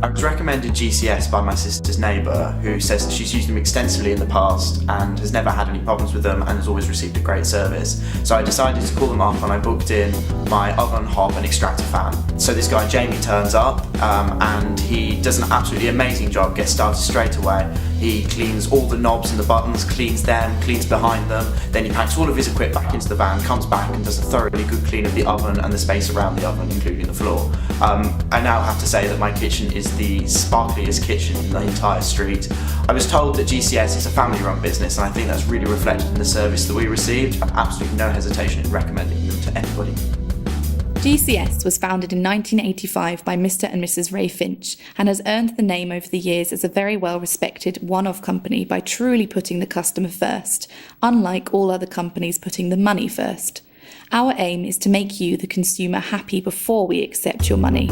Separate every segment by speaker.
Speaker 1: I was recommended GCS by my sister's neighbour, who says that she's used them extensively in the past and has never had any problems with them and has always received a great service. So I decided to call them up and I booked in my oven, hob and extractor fan. So this guy Jamie turns up and he does an absolutely amazing job, gets started straight away. He cleans all the knobs and the buttons, cleans them, cleans behind them, then he packs all of his equipment back into the van, comes back and does a thoroughly good clean of the oven and the space around the oven, including the floor. I now have to say that my kitchen is the sparkliest kitchen in the entire street. I was told that GCS is a family-run business and I think that's really reflected in the service that we received. I have absolutely no hesitation in recommending them to anybody.
Speaker 2: GCS was founded in 1985 by Mr. and Mrs. Ray Finch and has earned the name over the years as a very well-respected one-off company by truly putting the customer first, unlike all other companies putting the money first. Our aim is to make you, the consumer, happy before we accept your money.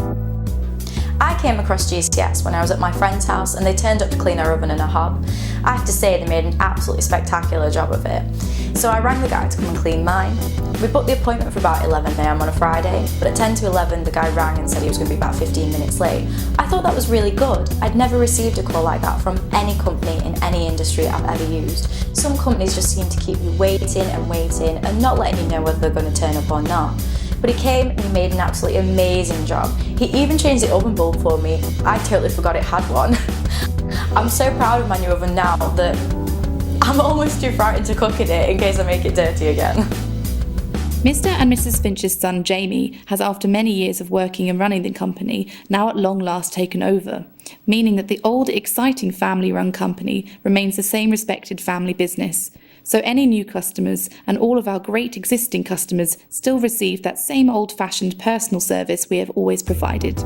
Speaker 3: I came across GCS when I was at my friend's house and they turned up to clean our oven and a hob. I have to say they made an absolutely spectacular job of it. So I rang the guy to come and clean mine. We booked the appointment for about 11 AM on a Friday, but at 10 to 11 the guy rang and said he was going to be about 15 minutes late. I thought that was really good. I'd never received a call like that from any company in any industry I've ever used. Some companies just seem to keep you waiting and not letting you know whether they're going to turn up or not. But he came and he made an absolutely amazing job. He even changed the oven bulb for me. I totally forgot it had one. I'm so proud of my new oven now that I'm almost too frightened to cook in it in case I make it dirty again.
Speaker 2: Mr. and Mrs. Finch's son Jamie has, after many years of working and running the company, now at long last taken over, meaning that the old exciting family-run company remains the same respected family business. So any new customers and all of our great existing customers still receive that same old-fashioned personal service we have always provided.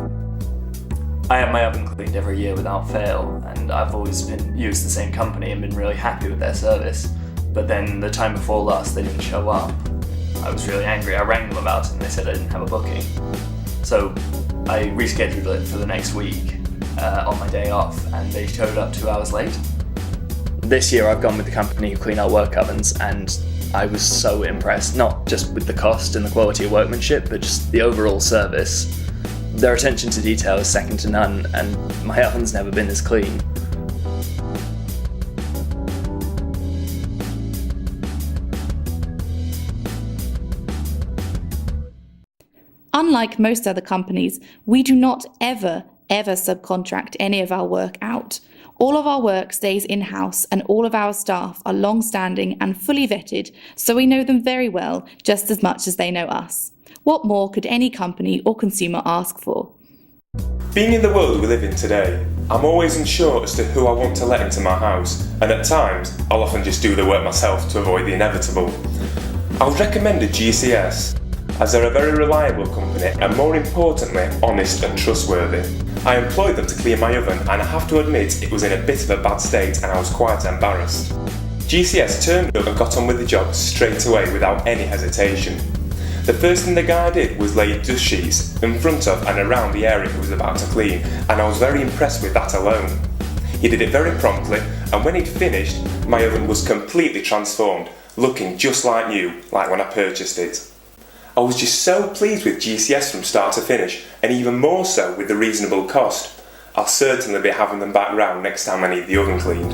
Speaker 4: I have my oven cleaned every year without fail, and I've always used the same company and been really happy with their service. But then the time before last, they didn't show up. I was really angry. I rang them about it and they said I didn't have a booking. So I rescheduled it for the next week on my day off, and they showed up 2 hours late. This year I've gone with the company who clean our work ovens, and I was so impressed, not just with the cost and the quality of workmanship, but just the overall service. Their attention to detail is second to none, and my oven's never been this clean.
Speaker 2: Unlike most other companies, we do not ever subcontract any of our work out. All of our work stays in-house and all of our staff are long-standing and fully vetted, so we know them very well, just as much as they know us. What more could any company or consumer ask for?
Speaker 5: Being in the world we live in today, I'm always unsure as to who I want to let into my house, and at times I'll often just do the work myself to avoid the inevitable. I would recommend a GCS, as they're a very reliable company and, more importantly, honest and trustworthy. I employed them to clean my oven and I have to admit it was in a bit of a bad state and I was quite embarrassed. GCS turned up and got on with the job straight away without any hesitation. The first thing the guy did was lay dust sheets in front of and around the area he was about to clean, and I was very impressed with that alone. He did it very promptly, and when he'd finished, my oven was completely transformed, looking just like new, like when I purchased it. I was just so pleased with GCS from start to finish, and even more so with the reasonable cost. I'll certainly be having them back round next time I need the oven cleaned.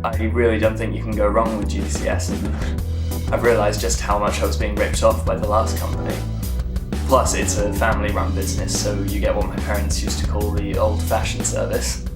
Speaker 4: I really don't think you can go wrong with GCS, and I've realised just how much I was being ripped off by the last company. Plus, it's a family-run business, so you get what my parents used to call the old-fashioned service.